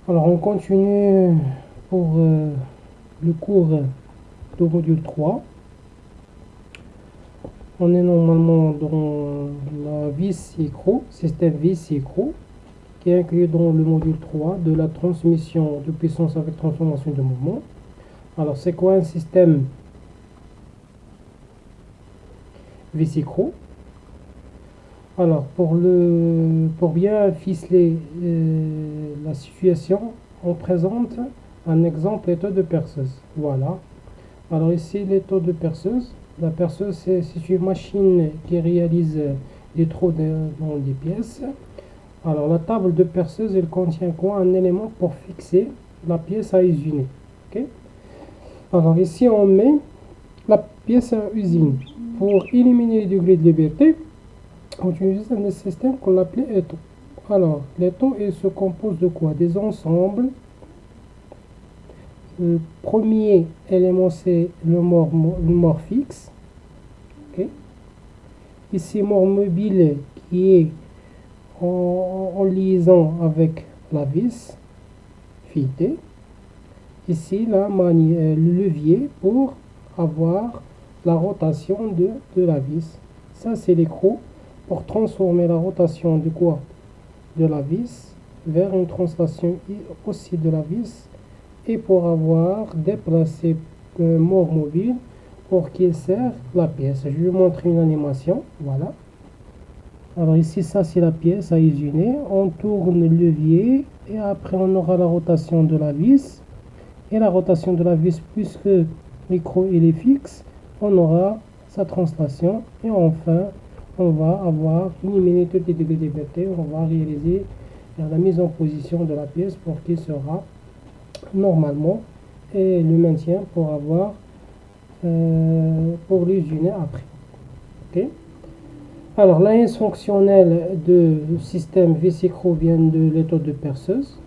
Alors on continue pour le cours de module 3. On est normalement dans la vis écrou, système vis écrou, qui est inclus dans le module 3 de la transmission de puissance avec transformation de mouvement. Alors c'est quoi un système vis écrou? Alors pour bien ficeler la situation, on présente un exemple étau de perceuse. Voilà. Alors ici l'étau de perceuse. La perceuse c'est une machine qui réalise des trous dans des pièces. Alors la table de perceuse elle contient quoi? Un élément pour fixer la pièce à usiner. Okay. Alors ici on met la pièce à usiner. Pour éliminer les degrés de liberté, on utilise un système qu'on appelait étau. Alors, l'étau il se compose de quoi? Des ensembles. Le premier élément c'est le mort fixe. Okay. Ici, mort mobile qui est en liaison avec la vis filetée. Ici, le levier pour avoir la rotation de la vis. Ça, c'est l'écrou pour transformer la rotation de quoi? De la vis vers une translation aussi de la vis et pour avoir déplacé le mort mobile pour qu'il serve la pièce. Je vais vous montrer une animation. Voilà. Alors ici, ça c'est la pièce à usiner. On tourne le levier et après on aura la rotation de la vis. Et la rotation de la vis, puisque l'écrou il est fixe, on aura sa translation et enfin on va avoir une minute de degrés de liberté. On va réaliser la mise en position de la pièce pour qu'il sera normalement et le maintien pour avoir pour l'usiner après. Okay. Alors l'AS fonctionnelle de système vis-écrou vient de l'étau de perceuse.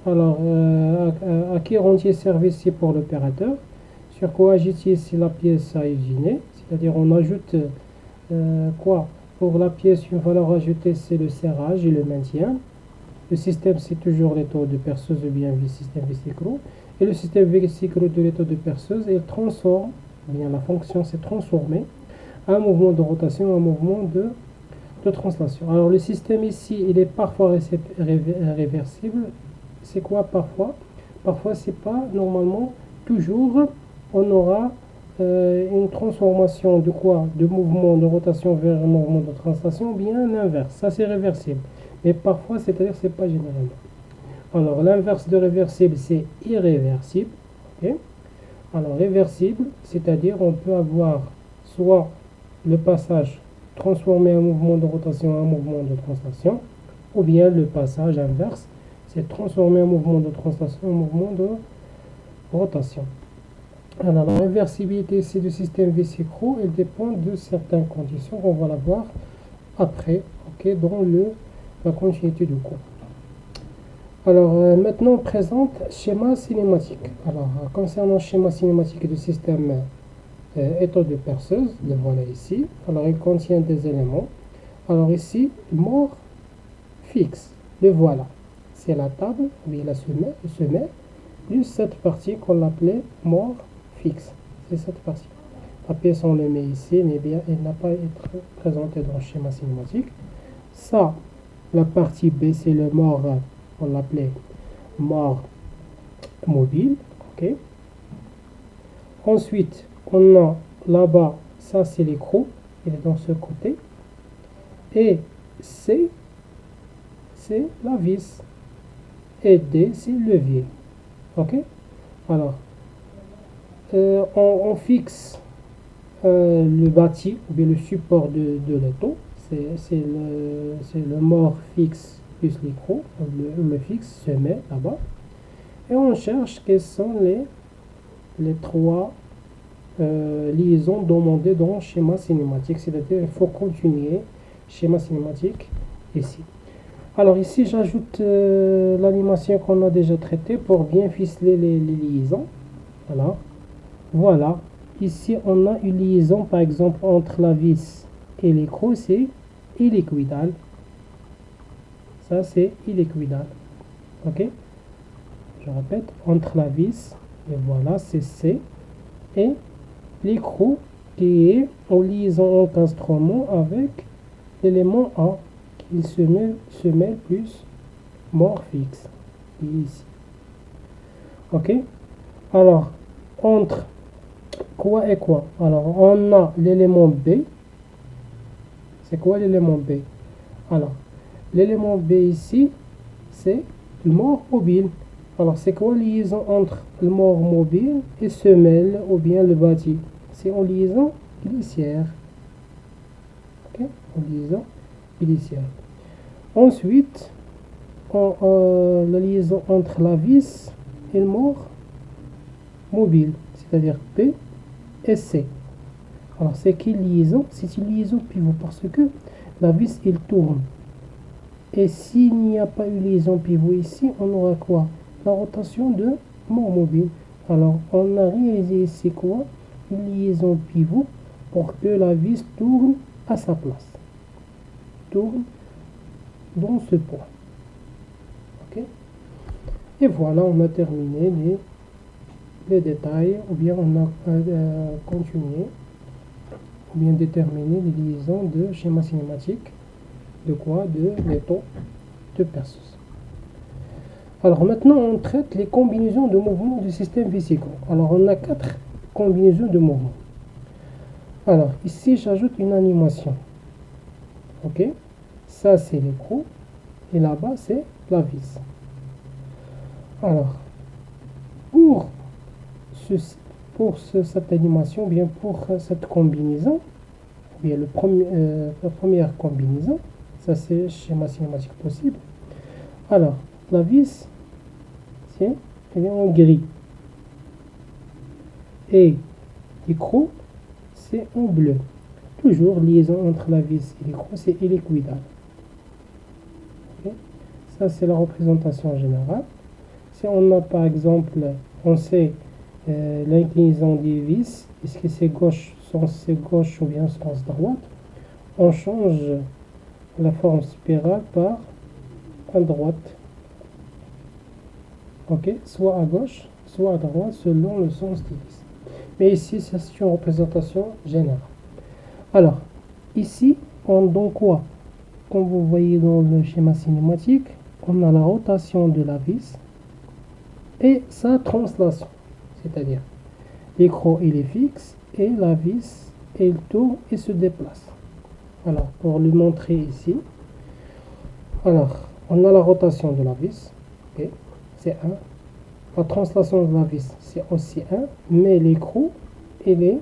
Alors à qui rend-il service ici pour l'opérateur? Sur quoi agit-il ici la pièce à usiner? C'est-à-dire on ajoute quoi? Pour la pièce, une valeur ajoutée, c'est le serrage et le maintien. Le système, c'est toujours l'étau de perceuse ou bien système vis-écrou. Et le système vis-écrou de l'étau de perceuse, il transforme, bien la fonction, c'est transformer un mouvement de rotation, un mouvement de translation. Alors le système ici, il est parfois réversible. C'est quoi parfois? Parfois, c'est pas normalement, toujours, on aura une transformation de quoi? De mouvement de rotation vers un mouvement de translation, ou bien l'inverse. Ça, c'est réversible. Mais parfois, c'est-à-dire, c'est pas généralement. Alors, l'inverse de réversible, c'est irréversible. Okay. Alors, réversible, c'est-à-dire, on peut avoir soit le passage transformé en mouvement de rotation en mouvement de translation, ou bien le passage inverse, c'est transformer un mouvement de translation en mouvement de rotation. Alors, la réversibilité ici du système vis-écrou, elle dépend de certaines conditions. On va la voir après, okay, dans la continuité du cours. Alors, maintenant, on présente schéma cinématique. Alors, concernant le schéma cinématique du système étau de perceuse, le voilà ici. Alors, il contient des éléments. Alors, ici, mort fixe, le voilà. C'est la table, oui, le sommet, plus cette partie qu'on l'appelait mort fixe. C'est cette partie. La pièce, on le met ici, mais bien, elle n'a pas été présentée dans le schéma cinématique. Ça, la partie B, c'est le mort, on l'appelait mort mobile. Okay. Ensuite, on a là-bas, ça c'est l'écrou, il est dans ce côté. Et C, c'est la vis. Et D, c'est le levier. Ok. Alors, on fixe le bâti, ou bien le support de l'étau. C'est le mort fixe plus l'écrou. Le fixe se met là-bas. Et on cherche quelles sont les trois liaisons demandées dans le schéma cinématique. C'est-à-dire il faut continuer schéma cinématique ici. Alors ici, j'ajoute l'animation qu'on a déjà traitée pour bien ficeler les liaisons. Voilà. Ici, on a une liaison, par exemple, entre la vis et l'écrou, c'est hélicoïdal. Ça, c'est hélicoïdal. OK. je répète, entre la vis, et voilà, c'est C, et l'écrou qui est en liaison entre instrument avec l'élément A, qui se mêle plus mort fixe, qui est ici. Ok? Alors, entre quoi et quoi? Alors, on a l'élément B. C'est quoi l'élément B? Alors, l'élément B ici, c'est le mort mobile. Alors, c'est quoi la liaison entre le mort mobile et semelle ou bien le bâti? C'est en liaison glissière. Ok? En liaison glissière. Ensuite, la liaison entre la vis et le mort mobile, c'est-à-dire P et C. Alors, c'est quelle liaison? C'est une liaison pivot parce que la vis, il tourne. Et s'il n'y a pas eu liaison pivot ici, on aura quoi? La rotation de mort mobile. Alors, on a réalisé ici quoi? Une liaison pivot pour que la vis tourne à sa place. Tourne dans ce point. Ok? Et voilà, on a terminé les détails, ou bien on a continué, ou bien déterminé les liaisons de schéma cinématique. De quoi? De l'étau de Perseus. Alors maintenant, on traite les combinaisons de mouvements du système vésicaux. Alors on a 4 combinaisons de mouvements. Alors ici, j'ajoute une animation. Ok? Ça, c'est l'écrou. Et là-bas, c'est la vis. Alors, pour cette animation, bien pour cette combinaison, bien la première combinaison, ça c'est le schéma cinématique possible. Alors, la vis, elle est en gris. Et l'écrou, c'est en bleu. Toujours liaison entre la vis et l'écrou, c'est hélicoïdal. Okay. Ça, c'est la représentation générale. Si on a par exemple, on sait l'inclinaison des vis, est-ce que c'est sens gauche ou bien sens droite, on change la forme spirale par à droite. Ok, soit à gauche, soit à droite, selon le sens des vis. Mais ici, c'est une représentation générale. Alors, ici, on donne quoi? Comme vous voyez dans le schéma cinématique, on a la rotation de la vis et sa translation. C'est-à-dire, l'écrou, il est fixe et la vis, elle tourne et se déplace. Alors, pour le montrer ici, alors, on a la rotation de la vis, okay, c'est 1. La translation de la vis, c'est aussi 1, mais l'écrou, il est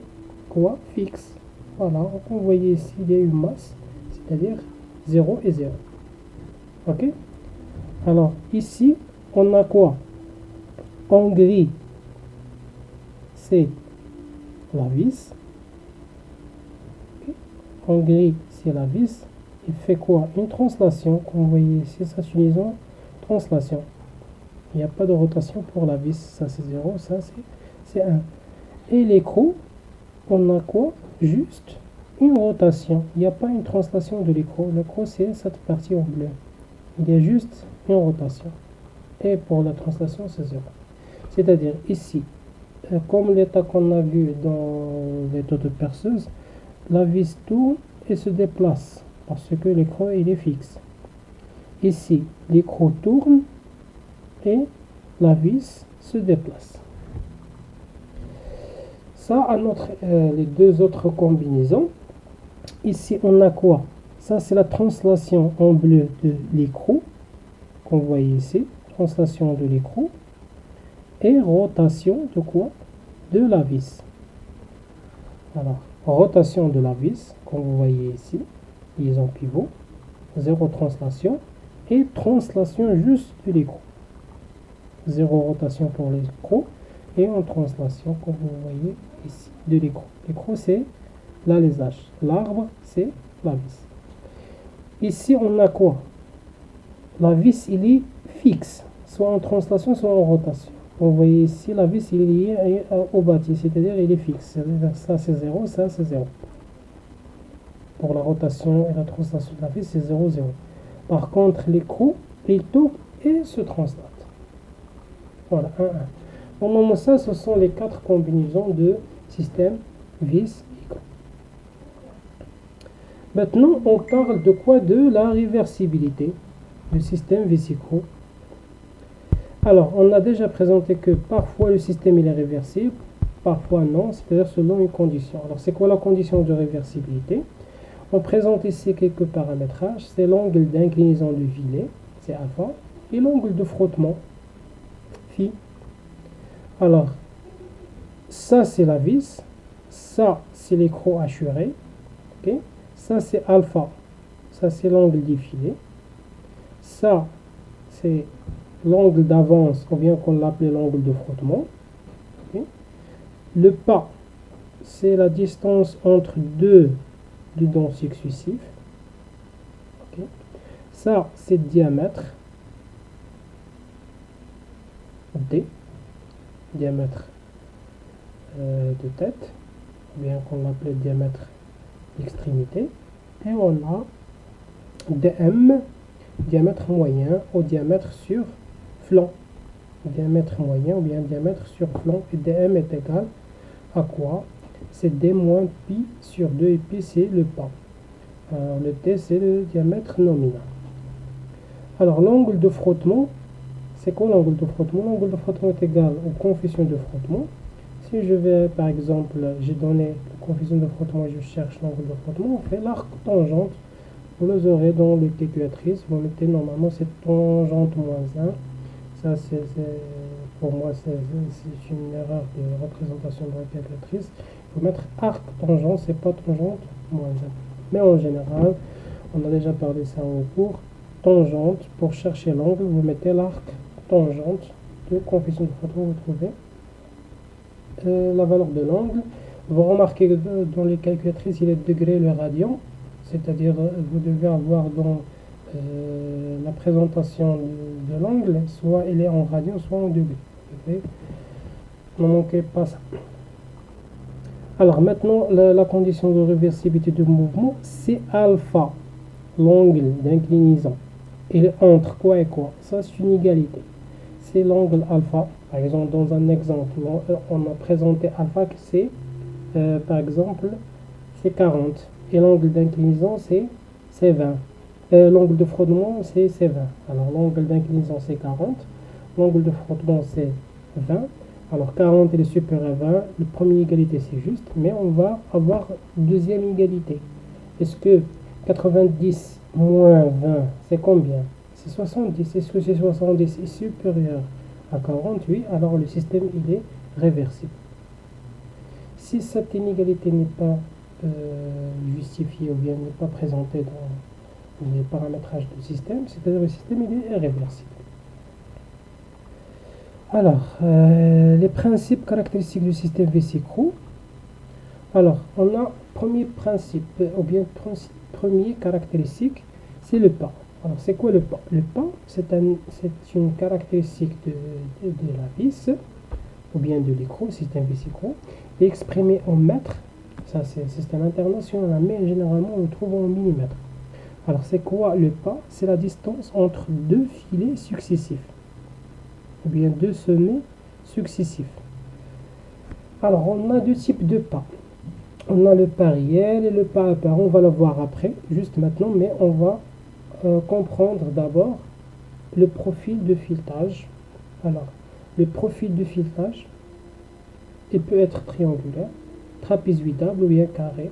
quoi? Fixe. Voilà, vous voyez ici, il y a une masse, c'est-à-dire 0 et 0. Ok? Alors, ici, on a quoi? En gris, c'est la vis. Okay. En gris, c'est la vis. Il fait quoi? Une translation, comme vous voyez ici, ça c'est une translation. Il n'y a pas de rotation pour la vis, ça c'est 0, ça c'est 1. Et l'écrou, on a quoi? Juste une rotation. Il n'y a pas une translation de l'écrou. L'écrou, c'est cette partie en bleu. Il y a juste une rotation. Et pour la translation, c'est 0. C'est-à-dire ici, comme l'état qu'on a vu dans l'étau de perceuse, la vis tourne et se déplace parce que l'écrou il est fixe. Ici, l'écrou tourne et la vis se déplace. Ça, à les deux autres combinaisons. Ici, on a quoi? Ça, c'est la translation en bleu de l'écrou, qu'on voit ici. Translation de l'écrou. Et rotation de quoi? De la vis. Alors, rotation de la vis, comme vous voyez ici. Liaison pivot. 0 translation. Et translation juste de l'écrou. 0 rotation pour l'écrou. Et en translation, comme vous voyez ici, de l'écrou. L'écrou, c'est l'alésage. L'arbre, c'est la vis. Ici, on a quoi? La vis, il est fixe, soit en translation, soit en rotation. Vous voyez ici, la vis, il est lié au bâti, c'est-à-dire il est fixe. Ça, c'est 0, ça, c'est 0. Pour la rotation et la translation de la vis, c'est 0, 0. Par contre, l'écrou, il tourne et se translate. Voilà, 1, 1. Normalement, ça, ce sont les 4 combinaisons de système vis. Maintenant, on parle de quoi? De la réversibilité du système Vis-Écrou. Alors, on a déjà présenté que parfois le système il est réversible, parfois non, c'est-à-dire selon une condition. Alors, c'est quoi la condition de réversibilité? On présente ici quelques paramétrages. C'est l'angle d'inclinaison du filet, c'est alpha, et l'angle de frottement, phi. Alors, ça c'est la vis, ça c'est l'écrou hachuré, okay? Ça c'est alpha, ça c'est l'angle du filet, ça c'est l'angle d'avance, ou bien qu'on l'appelait l'angle de frottement. Okay? Le pas, c'est la distance entre deux dents successifs. Okay? Ça c'est le diamètre D, diamètre de tête, ou bien qu'on l'appelait diamètre d'extrémité. Et on a dm, diamètre moyen au diamètre sur flanc. Diamètre moyen ou bien diamètre sur flanc. Et dm est égal à quoi? C'est d moins pi sur 2 et pi c'est le pas. Alors le t c'est le diamètre nominal. Alors l'angle de frottement, c'est quoi l'angle de frottement? L'angle de frottement est égal au coefficient de frottement. Si je vais par exemple, j'ai donné le coefficient de frottement, je cherche l'angle de frottement, on fait l'arc tangente. Vous les aurez dans les calculatrices. Vous mettez normalement c'est tangente moins 1. Ça c'est pour moi c'est une erreur de représentation de la calculatrice. Il faut mettre arc tangente, c'est pas tangente moins 1. Mais en général, on a déjà parlé ça en cours. Tangente, pour chercher l'angle, vous mettez l'arc tangente de coefficient de frottement, vous trouvez la valeur de l'angle. Vous remarquez que dans les calculatrices, il est degré le radian, c'est-à-dire vous devez avoir dans la présentation de l'angle, soit il est en radian, soit en degré. Okay? Ne manquez pas ça. Alors maintenant, la condition de réversibilité du mouvement, c'est alpha, l'angle d'inclinaison. Il est entre quoi et quoi? Ça, c'est une égalité. C'est l'angle alpha. Par exemple, dans un exemple, on a présenté alpha que c'est, par exemple, c'est 40. Et l'angle d'inclinaison, c'est 20. L'angle de frottement, c'est 20. Alors, l'angle d'inclinaison, c'est 40. L'angle de frottement, c'est 20. Alors, 40 est supérieur à 20. La première égalité, c'est juste. Mais on va avoir deuxième égalité. Est-ce que 90 moins 20, c'est combien? C'est 70. Est-ce que c'est 70 est supérieur à 48? Alors le système il est réversible. Si cette inégalité n'est pas justifiée ou bien n'est pas présentée dans les paramétrages du système, c'est-à-dire le système il est réversible. Alors, les principes caractéristiques du système Vis-Écrou. Alors, on a premier principe, ou bien premier caractéristique, c'est le pas. Alors, c'est quoi le pas? Le pas, c'est une caractéristique de la vis, ou bien de l'écrou, système Vis-Écrou, exprimé en mètres. Ça, c'est un système international, mais généralement, on le trouve en millimètres. Alors, c'est quoi le pas? C'est la distance entre deux filets successifs, ou bien deux sommets successifs. Alors, on a deux types de pas. On a le pas réel et le pas apparent. On va le voir après, juste maintenant, mais on va comprendre d'abord le profil de filetage. Alors, le profil de filetage, il peut être triangulaire, trapézoïdal ou bien carré,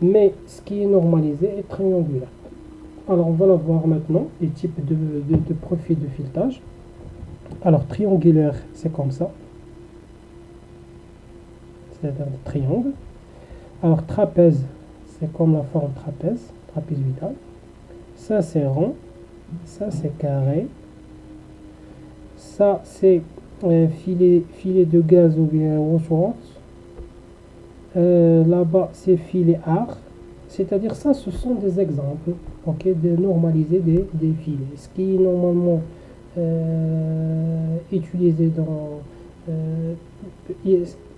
mais ce qui est normalisé est triangulaire. Alors, on va le voir maintenant, les types de profil de filetage. Alors, triangulaire, c'est comme ça. C'est-à-dire le triangle. Alors trapèze, c'est comme la forme trapèze, trapézoïdal. Ça c'est rond, ça c'est carré. Ça c'est filet de gaz ou bien ressource. Là-bas c'est filet art. C'est-à-dire ça, ce sont des exemples, ok, de normaliser des filets. Ce qui est normalement utilisé dans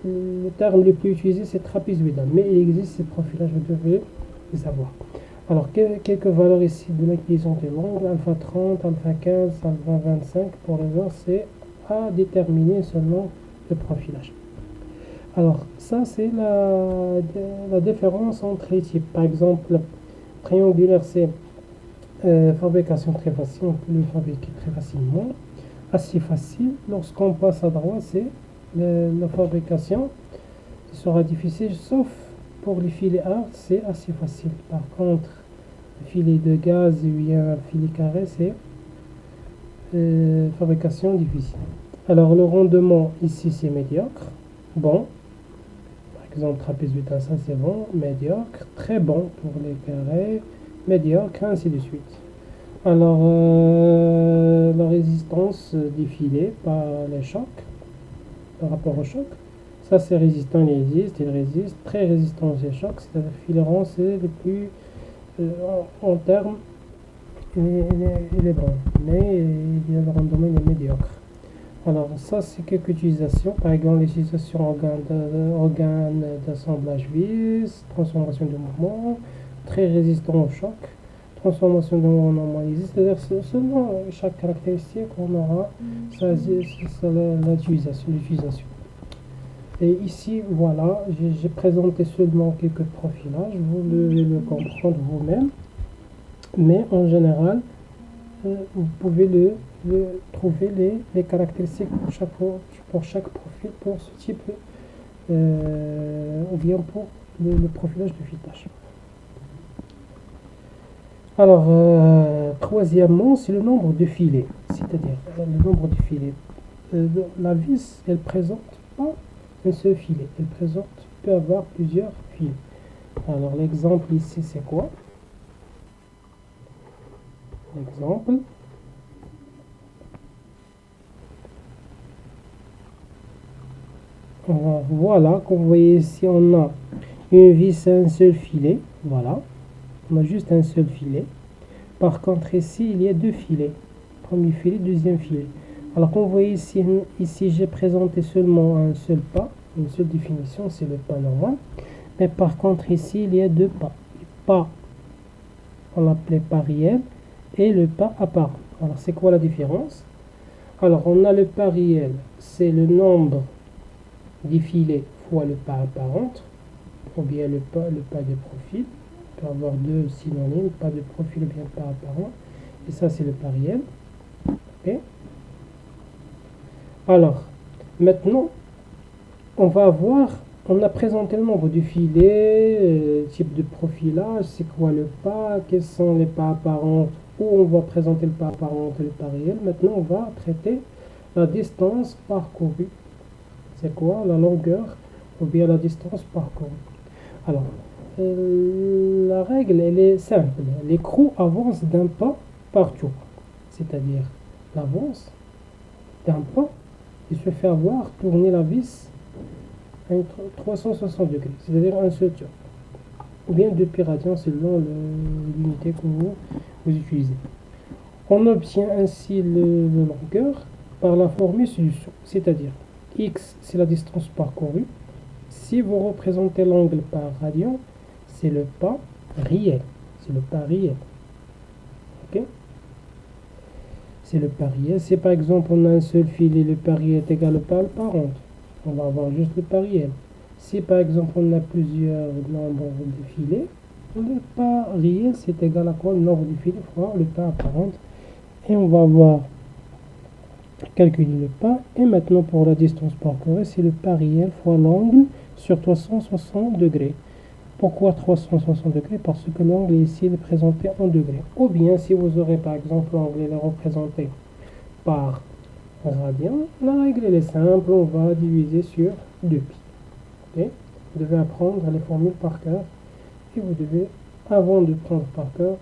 le terme le plus utilisé c'est trapézoïdal, mais il existe ces profils-là, je devais les savoir. Alors quelques valeurs ici de l'inclinaison de l'angle, alpha 30, alpha 15, alpha 25, pour les autres c'est à déterminer selon le profilage. Alors, ça, c'est la différence entre les types. Par exemple, triangulaire, c'est fabrication très facile, on peut le fabriquer très facilement. Assez facile, lorsqu'on passe à droite, c'est la fabrication qui sera difficile, sauf pour les filets hard, c'est assez facile. Par contre, le filet de gaz ou bien un filet carré, c'est fabrication difficile. Alors, le rendement ici, c'est médiocre. Bon, par exemple, trapèze butin, ça c'est bon. Médiocre, très bon pour les carrés, médiocre, ainsi de suite. Alors, la résistance des filets par les chocs, par rapport au choc, ça c'est résistant, il résiste, très résistant aux chocs, c'est-à-dire fileron, c'est le plus en termes, il est bon, mais le rendement il est médiocre. Alors ça c'est quelques utilisations, par exemple l'utilisation organes d'assemblage vis, transformation de mouvement, très résistant au choc, transformation de mouvement normalisé, c'est-à-dire seulement chaque caractéristique on aura l'utilisation. Et ici voilà, j'ai présenté seulement quelques profilages, vous devez le comprendre vous-même, mais en général vous pouvez trouver les caractéristiques pour chaque profil, pour ce type, ou bien pour le profilage de filetage. Alors, troisièmement, c'est le nombre de filets, c'est-à-dire le nombre de filets. La vis, elle présente pas un seul filet, peut avoir plusieurs filets. Alors, l'exemple ici, c'est quoi? L'exemple. Voilà, comme vous voyez ici, on a une vis à un seul filet. Voilà, on a juste un seul filet. Par contre, ici, il y a deux filets. Premier filet, deuxième filet. Alors, comme vous voyez ici j'ai présenté seulement un seul pas, une seule définition, c'est le pas normal. Mais par contre, ici, il y a deux pas. Le pas, on l'appelait pas réel, et le pas apparent. Alors, c'est quoi la différence? Alors, on a le pas réel, c'est le nombre des filets fois le pas apparent, ou bien le pas de profil. On peut avoir deux synonymes, pas de profil ou bien pas apparent. Et ça, c'est le pas réel. Okay. Alors, maintenant, on a présenté le nombre de filets, type de profilage, c'est quoi le pas, quels sont les pas apparents, où on va présenter le pas apparent et le pas réel. Maintenant, on va traiter la distance parcourue. C'est quoi la longueur ou bien la distance parcourue. Alors, la règle, elle est simple. L'écrou avance d'un pas par tour. C'est-à-dire, l'avance d'un pas, il se fait avoir tourner la vis à 360 degrés, c'est-à-dire un seul tour. Ou bien 2 pi radians selon l'unité que vous utilisez. On obtient ainsi la longueur par la formule ci-dessous, c'est-à-dire x c'est la distance parcourue. Si vous représentez l'angle par radian, c'est le pas réel. C'est le pas réel. Ok? C'est le pas réel. Si par exemple on a un seul filet, le pas réel est égal au pas apparent, on va avoir juste le pas réel. Si par exemple on a plusieurs nombres de filets, le pas réel c'est égal à quoi? Le nombre de filets fois le pas apparent. Et on va avoir calculer le pas. Et maintenant pour la distance parcourue, c'est le pas réel fois l'angle sur 360 degrés. Pourquoi 360 degrés? Parce que l'angle ici est présenté en degrés. Ou bien si vous aurez par exemple l'angle est représenté par radian, la règle elle est simple, on va diviser sur 2pi. Okay? Vous devez apprendre les formules par cœur et vous devez, avant de prendre par cœur,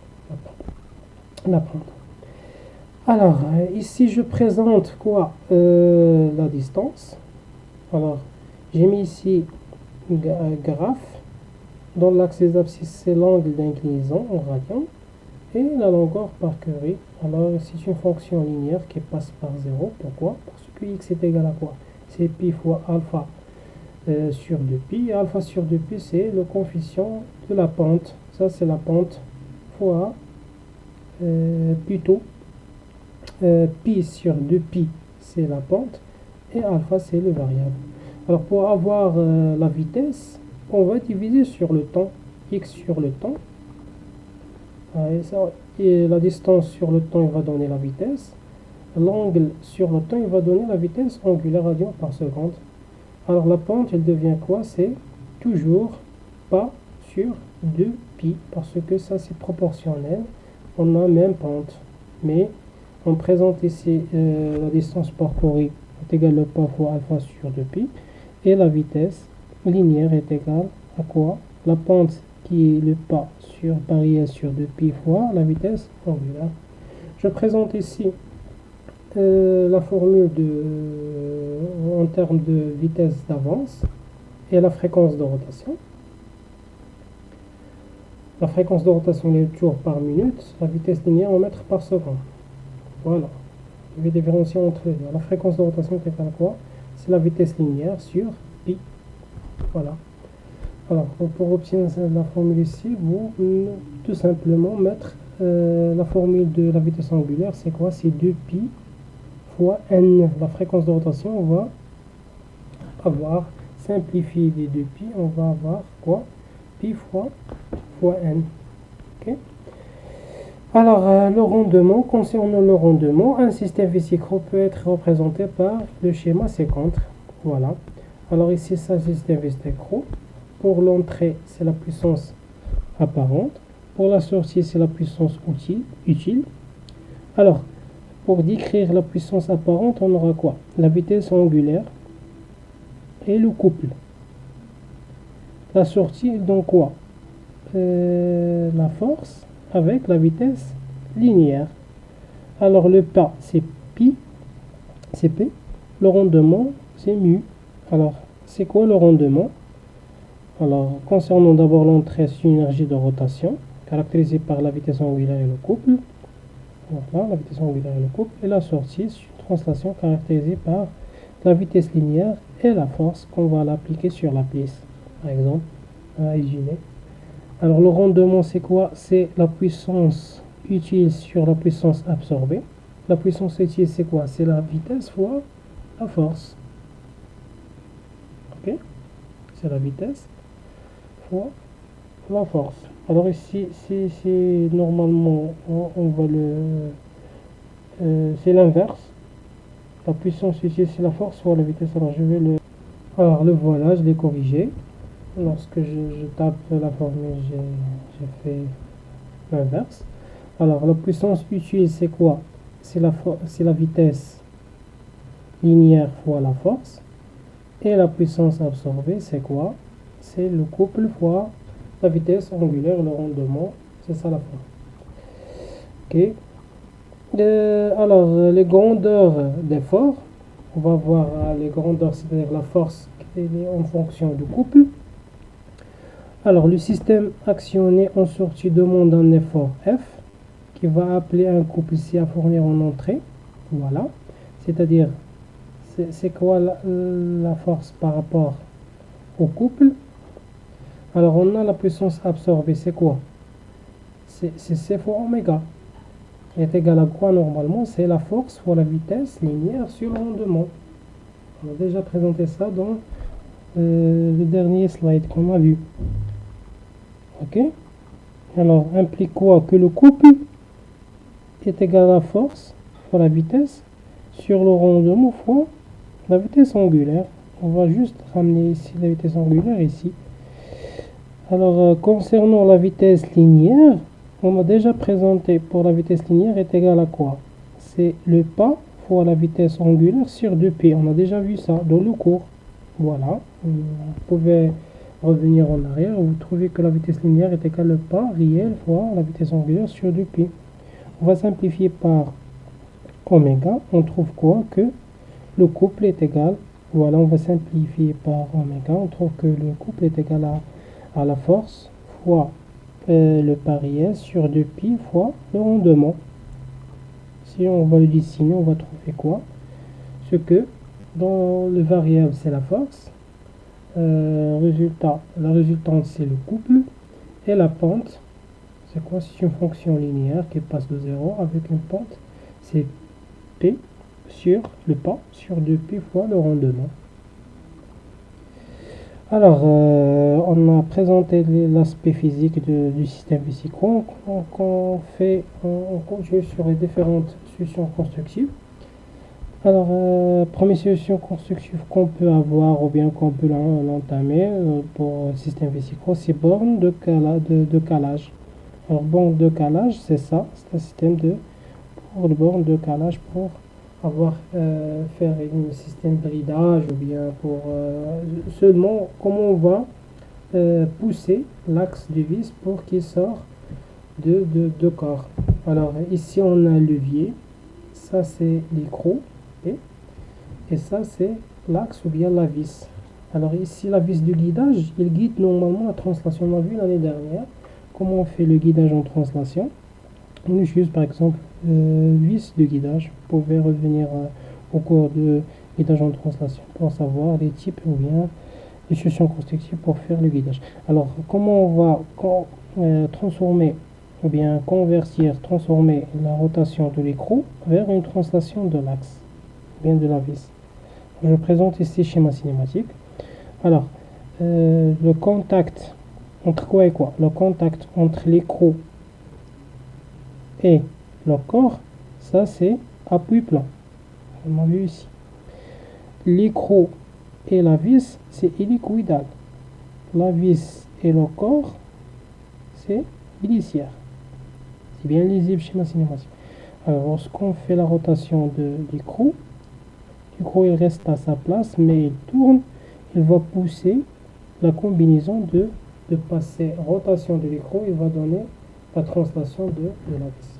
l'apprendre. Alors, ici je présente quoi? La distance. Alors, j'ai mis ici graphe. Dans l'axe des abscisses, c'est l'angle d'inclinaison en radian. Et la longueur parcourue. Alors, c'est une fonction linéaire qui passe par 0. Pourquoi? Parce que x est égal à quoi? C'est pi fois alpha sur 2pi. Alpha sur 2pi, c'est le coefficient de la pente. Ça, c'est la pente fois plutôt pi sur 2pi, c'est la pente. et alpha c'est le variable. Alors pour avoir la vitesse, on va diviser sur le temps, x sur le temps, et la distance sur le temps il va donner la vitesse, l'angle sur le temps il va donner la vitesse angulaire radian par seconde. Alors la pente elle devient quoi? C'est toujours pas sur 2pi, parce que ça c'est proportionnel, on a même pente, mais on présente ici la distance parcourue est égale au pas fois alpha sur 2pi, et la vitesse linéaire est égale à quoi? La pente qui est le pas sur réel sur 2pi fois la vitesse angulaire. Je présente ici la formule en termes de vitesse d'avance et la fréquence de rotation. La fréquence de rotation est toujours par minute, la vitesse linéaire en mètres par seconde. Voilà. Je vais différencier entre les deux. La fréquence de rotation est égale à quoi? C'est la vitesse linéaire sur pi. Voilà. Alors, pour obtenir la formule ici, vous tout simplement mettre la formule de la vitesse angulaire, c'est quoi? C'est 2pi fois n. La fréquence de rotation, on va avoir, simplifié les 2pi, on va avoir quoi? Pi fois n. Okay. Alors, le rendement, concernant le rendement, un système V-cyclo peut être représenté par le schéma ci-contre. Voilà. Alors ici, ça, c'est le système V-cyclo. Pour l'entrée, c'est la puissance apparente. Pour la sortie, c'est la puissance utile. Alors, pour décrire la puissance apparente, on aura quoi? La vitesse angulaire et le couple. La sortie, donc quoi? La force avec la vitesse linéaire. Alors le pas, c'est pi, c'est p. Le rendement, c'est mu. Alors, c'est quoi le rendement? Alors, concernant d'abord l'entrée, c'est une énergie de rotation, caractérisée par la vitesse angulaire et le couple. Voilà, la vitesse angulaire et le couple. Et la sortie, c'est une translation caractérisée par la vitesse linéaire et la force qu'on va l'appliquer sur la pièce, par exemple, à hygiéner. Alors, le rendement, c'est quoi? C'est la puissance utile sur la puissance absorbée. La puissance utile, c'est quoi? C'est la vitesse fois la force. Ok? C'est la vitesse fois la force. Alors ici, c'est normalement, on va c'est l'inverse. La puissance utile, c'est la force fois la vitesse. Alors je vais alors le voilà, je l'ai corrigé. Lorsque je tape la formule, j'ai fait l'inverse. Alors la puissance utile, c'est quoi? C'est la vitesse linéaire fois la force. Et la puissance absorbée, c'est quoi? C'est le couple fois la vitesse angulaire, le rendement. C'est ça la forme. Ok. Alors, les grandeurs d'effort. On va voir les grandeurs, c'est-à-dire la force qui est en fonction du couple. Alors, le système actionné en sortie demande un effort F qui va appeler un couple ici à fournir en entrée. Voilà. C'est-à-dire, c'est quoi la force par rapport au couple? Alors, on a la puissance absorbée, c'est quoi? C'est C fois oméga. Est égal à quoi normalement? C'est la force fois la vitesse linéaire sur le rendement. On a déjà présenté ça dans le dernier slide qu'on a vu. Ok? Alors, implique quoi? Que le couple est égal à la force fois la vitesse sur le rendement fois la vitesse angulaire. On va juste ramener ici la vitesse angulaire ici. Alors, concernant la vitesse linéaire, on a déjà présenté pour la vitesse linéaire est égale à quoi? C'est le pas fois la vitesse angulaire sur 2pi. On a déjà vu ça dans le cours. Voilà. Vous pouvez revenir en arrière. Vous trouvez que la vitesse linéaire est égale au pas réel fois la vitesse angulaire sur 2pi. On va simplifier par oméga. On trouve quoi? Que le couple est égal. Voilà, on va simplifier par oméga. On trouve que le couple est égal à la force fois le pas réel sur 2pi fois le rendement. Si on va le dessiner, on va trouver quoi? Ce que dans le variable c'est la force, la résultante c'est le couple, et la pente c'est quoi? C'est une fonction linéaire qui passe de 0 avec une pente, c'est P. sur le pas, sur 2P fois le rendement. Alors, on a présenté l'aspect physique du système V-Synchro. On continue sur les différentes solutions constructives. Alors, première solution constructive qu'on peut avoir ou bien qu'on peut l'entamer pour le système V-Synchro, c'est borne de calage. Alors, borne de calage, c'est ça, c'est un système de borne de calage pour faire un système de bridage ou bien pour seulement comment on va pousser l'axe de vis pour qu'il sorte de corps. Alors, ici, on a un levier, ça c'est l'écrou. Et ça, c'est l'axe ou bien la vis. Alors ici, la vis du guidage, il guide normalement la translation. On a vu l'année dernière comment on fait le guidage en translation. On utilise par exemple vis de guidage. Vous pouvez revenir au cours de guidage en translation pour savoir les types ou bien les solutions constructives pour faire le guidage. Alors, comment on va transformer ou bien transformer la rotation de l'écrou vers une translation de l'axe, bien de la vis. Je présente ici le schéma cinématique. Alors, le contact entre quoi et quoi? Le contact entre l'écrou et le corps, ça c'est appui plan. On a vu ici. L'écrou et la vis, c'est hélicoïdal. La vis et le corps, c'est glissière. C'est bien lisible schéma cinématique. Alors, lorsqu'on fait la rotation de l'écrou, il reste à sa place, mais il tourne, il va pousser la combinaison de passer rotation de l'écrou, il va donner la translation de la vis.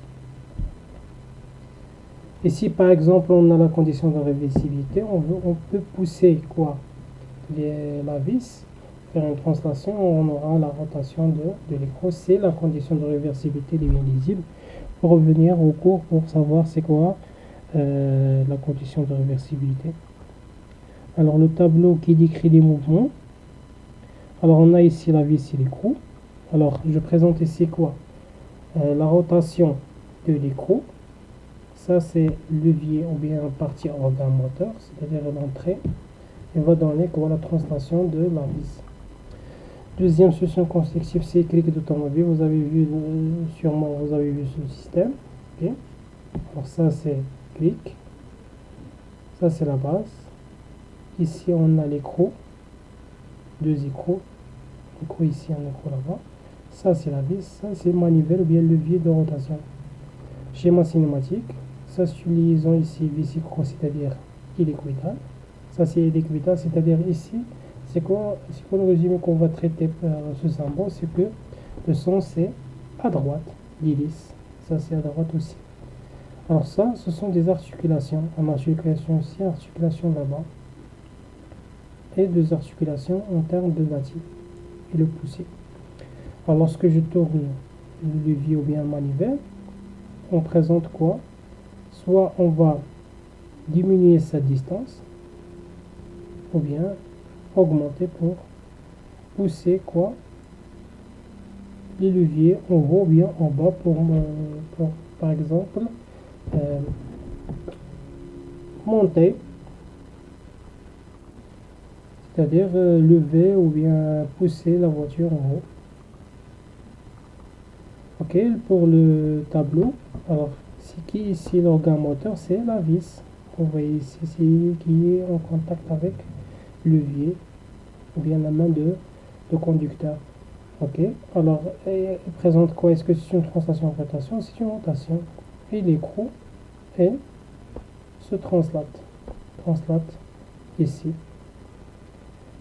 Ici, par exemple, on a la condition de réversibilité, on peut pousser quoi la vis, faire une translation, on aura la rotation de l'écrou, c'est la condition de réversibilité, elle est bien lisible. Pour revenir au cours pour savoir c'est quoi la condition de réversibilité. Alors le tableau qui décrit les mouvements. Alors on a ici la vis et l'écrou. Alors je présente ici quoi la rotation de l'écrou. Ça c'est levier ou bien partie organe moteur, c'est-à-dire l'entrée. Il va donner quoi la translation de la vis. Deuxième solution constructive, c'est clic d'automobile. Vous avez vu sûrement vous avez vu ce système. Okay. Alors ça c'est clic. Ça c'est la base. Ici on a l'écrou. Deux écrous. Écrou ici, un écrou là-bas. Ça c'est la vis. Ça c'est manivelle ou bien levier de rotation. Schéma cinématique. Ça c'est une liaison ici vis-écrou, c'est-à-dire hélicoïdal. Ça c'est hélicoïdal, c'est-à-dire ici. C'est quoi le résumé qu'on va traiter par ce symbole? C'est que le sens c'est à droite, l'hélice. Ça c'est à droite aussi. Alors ça, ce sont des articulations. En articulation ici, articulation là-bas. Et deux articulations en termes de bâti et le poussé. Alors lorsque je tourne le levier ou bien le manivelle, on présente quoi? Soit on va diminuer sa distance, ou bien augmenter pour pousser quoi? Les leviers en haut ou bien en bas pour par exemple monter, c'est-à-dire lever ou bien pousser la voiture en haut. Ok, pour le tableau, alors c'est qui ici l'organe moteur? C'est la vis. Vous voyez ici, c'est qui est en contact avec le levier ou bien la main de conducteur. Ok, alors elle présente quoi? Est-ce que c'est une translation en rotation? C'est une rotation. Et l'écrou se translate ici.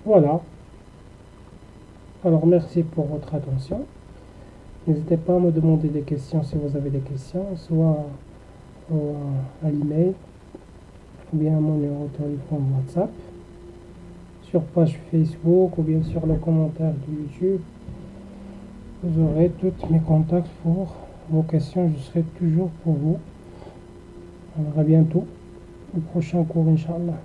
Voilà. Alors merci pour votre attention. N'hésitez pas à me demander des questions si vous avez des questions, soit à l'email ou bien à mon numéro de téléphone WhatsApp, sur page Facebook ou bien sur le commentaire de YouTube. Vous aurez tous mes contacts pour vos questions. Je serai toujours pour vous. Alors à bientôt au prochain cours, Inch'Allah.